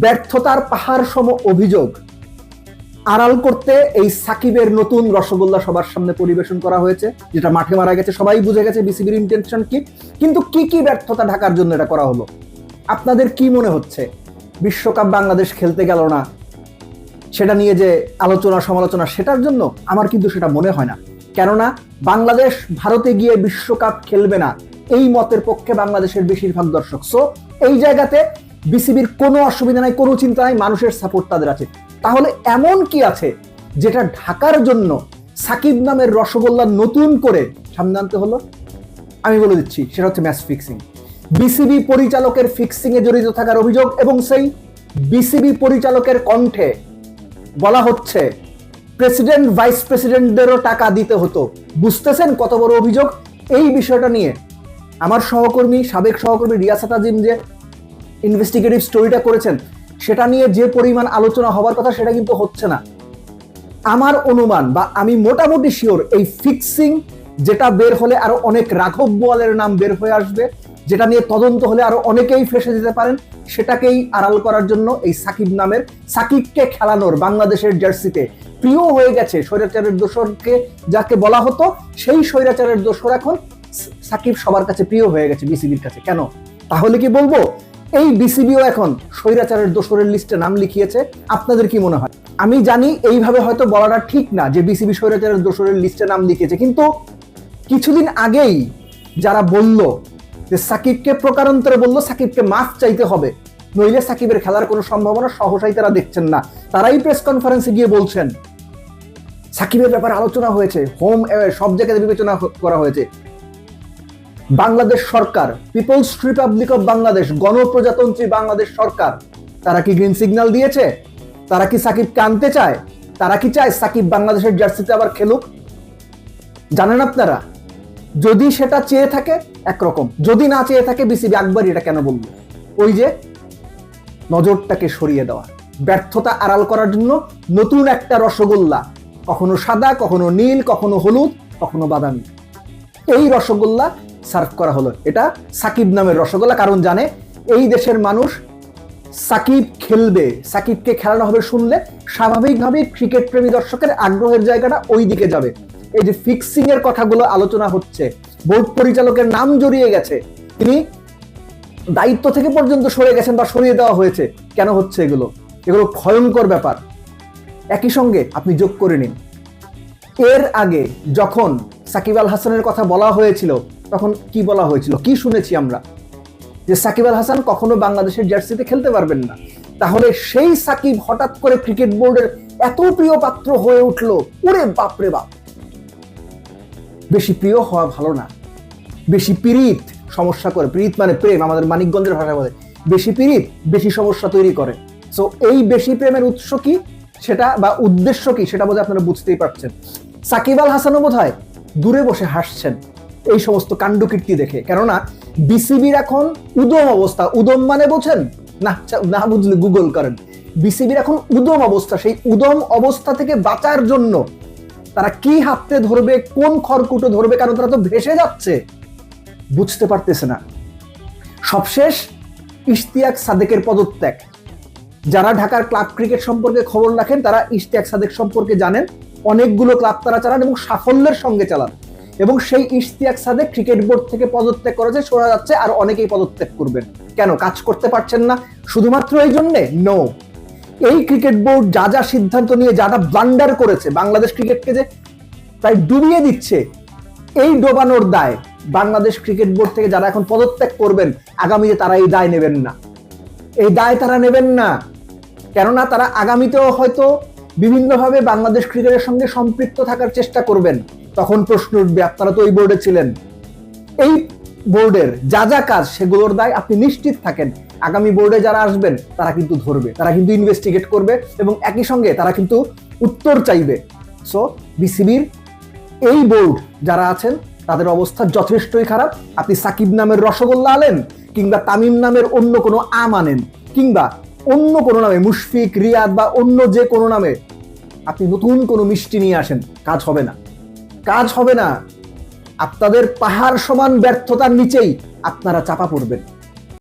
ব্যর্থতার পাহাড় সম অভিযোগ আড়াল করতে এই সাকিবের নতুন রসগোল্লা সবার সামনে পরিবেশন করা হয়েছে, যেটা মাঠে মারা গেছে, সবাই বুঝে গেছে বিসিবির ইন্টেনশন কি। কিন্তু কি কি ব্যর্থতা ঢাকার জন্য এটা করা হলো? আপনাদের কি মনে হচ্ছে বিশ্বকাপ বাংলাদেশ খেলতে গেল না, সেটা নিয়ে যে আলোচনা সমালোচনা, সেটার জন্য? আমার কিন্তু সেটা মনে হয় না। কেননা বাংলাদেশ ভারতে গিয়ে বিশ্বকাপ খেলবে না, এই মতের পক্ষে বাংলাদেশের বেশিরভাগ দর্শক। সো এই জায়গাতে বিসিবির কোনো অসুবিধা নাই, কোনো চিন্তা নাই, মানুষের সাপোর্ট তাদের আছে। তাহলে এমন কি আছে যেটা ঢাকার জন্য সাকিব নামের রসগোল্লা নতুন করে সামনে আনতে হলো? আমি বলে দিচ্ছি, সেটা হচ্ছে ম্যাচ ফিক্সিং। বিসিবি পরিচালকের ফিক্সিং এ জড়িত থাকার অভিযোগ, এবং সেই বিসিবি পরিচালকের কণ্ঠে বলা হচ্ছে প্রেসিডেন্ট ভাইস প্রেসিডেন্টদেরও টাকা দিতে হতো। বুঝতেছেন কত বড় অভিযোগ? এই বিষয়টা নিয়ে আমার সহকর্মী, সাবেক সহকর্মী রিয়াসাত আজিম যে ইনভেস্টিগেটিভ স্টোরিটা করেছেন, সেটা নিয়ে যে পরিমাণ আলোচনা হবার কথা সেটা কিন্তু হচ্ছে না। আমার অনুমান বা আমি মোটামুটি শিওর, এই ফিক্সিং যেটা বের হলে আরো অনেক রাঘব বোয়ালের নাম বের হয়ে আসবে, যেটা নিয়ে তদন্ত হলে আরো অনেকেই ফেসে যেতে পারেন, সেটাকেই আড়াল করার জন্য এই সাকিব নামের, সাকিবকে খেলানোর বাংলাদেশের জার্সিতে প্রিয় হয়ে গেছে স্বৈরাচারের দোসরকে যাকে বলা হতো, সেই স্বৈরাচারের দোসর এখন সাকিব সবার কাছে প্রিয় হয়ে গেছে বিসিবির কাছে। কেন? তাহলে কি বলবো এই বিসিবিও এখন স্বৈরাচারের দোসরের লিস্টে নাম লিখিয়েছে? আপনাদের কি মনে হয়? আমি জানি এইভাবে হয়তো বলাটা ঠিক না যে বিসিবি স্বৈরাচারের দোসরের লিস্টে নাম লিখিয়েছে, কিন্তু কিছুদিন আগেই যারা বলল যে সাকিবকে প্রকারান্তরে বলল সাকিবকে মাফ চাইতে হবে, নইলে সাকিবের খেলার কোনো সম্ভাবনা সহসাই তারা দেখছেন না, তারাই প্রেস কনফারেন্সে গিয়ে বলছেন সাকিবের ব্যাপারে আলোচনা হয়েছে, হোম অ্যাওয়ে সব জায়গায় বিবেচনা করা হয়েছে। বাংলাদেশ সরকার, পিপলস রিপাবলিক অফ বাংলাদেশ, গণপ্রজাতন্ত্রী বাংলাদেশ সরকার, তারা কি গ্রিন সিগন্যাল দিয়েছে? তারা কি সাকিবকে আনতে চায়? তারা কি চায় সাকিব বাংলাদেশের জার্সিতে আবার খেলুক? জানেন আপনারা, যদি সেটা চেয়ে থাকে একরকম, যদি না চেয়ে থাকে বিসিবি একবারই এটা কেন বলল? ওই যে নজরটাকে সরিয়ে দেওয়া, ব্যর্থতা আড়াল করার জন্য নতুন একটা রসগোল্লা, কখনো সাদা, কখনো নীল, কখনো হলুদ, কখনো বাদামি, এই রসগোল্লা সার্ভ করা হলো। এটা সাকিব নামের রসগোল্লা, কারণ জানে এই দেশের মানুষ সাকিব খেলবে, সাকিবকে খেলানো হবে শুনলে স্বাভাবিকভাবেই ক্রিকেট প্রেমী দর্শকের আগ্রহের জায়গাটা ওই দিকে যাবে। এই যে ফিক্সিং এর কথাগুলো আলোচনা হচ্ছে, বোর্ড পরিচালকের নাম জড়িয়ে গেছে, তিনি দায়িত্ব থেকে পর্যন্ত সরে গেছেন বা সরিয়ে দেওয়া হয়েছে, কেন হচ্ছে এগুলো? এগুলো ভয়ঙ্কর ব্যাপার। একই সঙ্গে আপনি যোগ করে নিন, এর আগে যখন সাকিব আল হাসানের কথা বলা হয়েছিল, তখন কি বলা হয়েছিল, কি শুনেছি আমরা? যে সাকিব আল হাসান কখনো বাংলাদেশের জার্সিতে খেলতে পারবেন না। তাহলে সেই সাকিব হঠাৎ করে ক্রিকেট বোর্ডের এত প্রিয় পাত্র হয়ে উঠলো, ওরে বাপরে বাপ! বেশি প্রিয় হওয়া ভালো না, বেশি পীড়িত সমস্যা করে। পীড়িত মানে প্রেম, আমাদের মানিকগঞ্জের ভাষায় বলে বেশি পীড়িত বেশি সমস্যা তৈরি করে। সো এই বেশি প্রেমের উৎস কি সেটা বা উদ্দেশ্য কি সেটা বোধহয় আপনারা বুঝতেই পারছেন। সাকিব আল হাসানও বোধহয় দূরে বসে হাসছেন এই সমস্ত কাণ্ডকীর্তি দেখে, কেননা বিসিবির এখন উদম অবস্থা। উদম মানে বোঝেন না? না বুঝলে গুগল করেন। বিসিবির এখন উদম অবস্থা, সেই উদম অবস্থা থেকে বাঁচার জন্য তারা কি হাতে ধরবে, কোন খড়কুটো ধরবে, কারণ তারা তো ভেসে যাচ্ছে, বুঝতে পারতেছে না। সবশেষ ইশতিয়াক সাদেকের পদত্যাগ। যারা ঢাকার ক্লাব ক্রিকেট সম্পর্কে খবর রাখেন তারা ইশতিয়াক সাদেক সম্পর্কে জানেন। অনেকগুলো ক্লাব তারা চালান এবং সাফল্যের সঙ্গে চালান, এবং সেই ইশতিয়াক সাদেক ক্রিকেট বোর্ড থেকে পদত্যাগ করেছে, শোনা যাচ্ছে আর অনেকেই পদত্যাগ করবেন। কেন? কাজ করতে পারছেন না শুধুমাত্র এই জন্যে? নো, এই ক্রিকেট বোর্ড যা যা সিদ্ধান্ত নিয়ে যা যা ব্লান্ডার করেছে, বাংলাদেশ ক্রিকেটকে যে প্রায় ডুবিয়ে দিচ্ছে, এই ডোবানোর দায় বাংলাদেশ ক্রিকেট বোর্ড থেকে যারা এখন পদত্যাগ করবেন আগামীতে তারা এই দায় নেবেন না। এই দায় তারা নেবেন না, কেননা তারা আগামীতেও হয়তো বিভিন্নভাবে বাংলাদেশ ক্রিকেটের সঙ্গে সম্পৃক্ত থাকার চেষ্টা করবেন। তখন প্রশ্ন উঠবে, আপনারা তো এই বোর্ডে ছিলেন, এই বোর্ডের যা যা কাজ সেগুলোর দায় আপনি নিশ্চিত থাকেন আগামী বোর্ডে যারা আসবেন তারা কিন্তু ধরবে, তারা কিন্তু ইনভেস্টিগেট করবে, এবং একই সঙ্গে তারা কিন্তু উত্তর চাইবে। সো বিসিবির এই বোর্ড যারা আছেন তাদের অবস্থা যথেষ্টই খারাপ। আপনি সাকিব নামের রসগোল্লা আনেন, কিংবা তামিম নামের অন্য কোনো আম আনেন, কিংবা অন্য কোনো নামে মুশফিক, রিয়াদ বা অন্য যে কোনো নামে আপনি নতুন কোনো মিষ্টি নিয়ে আসেন, কাজ হবে না, কাজ হবে না। আপনাদের পাহাড় সমান ব্যর্থতার নিচেই আপনারা চাপা পড়বেন।